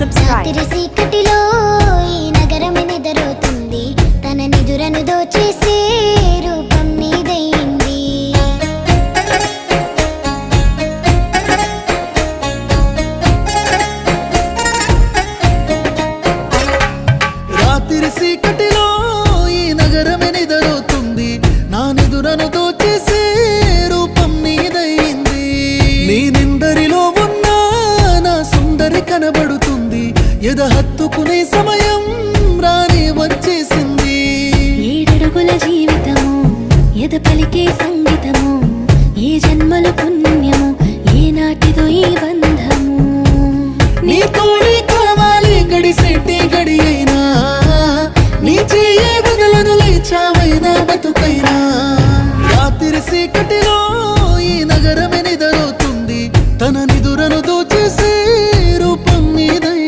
subscribe. చీకటిలో ఈ నగరం నిద్రపోతుంది, తన నిదురను దోచేసే రూపం నీదైంది. రాత్రి చీకటిలో ఈ నగరం నిద్రపోతుంది, నా నిదురను దోచేసే రూపం నీదైంది. నీ నిందరిలో ఉన్న నా సుందరి కనబడుతుంది, ఎద హత్తుకునే సమయం రాని వచ్చేసింది. ఏడడుగుల జీవితము ఎద పలికే సంగీతము, ఏ జన్మల పుణ్యము ఏనాటిదో ఈ బంధము. నీ తోడే కావాలి గడిసేటి గడి అయినా, నీ చెయ్యే వదలను లేచావైనా బతుకైనా. రాత్రి చీకటి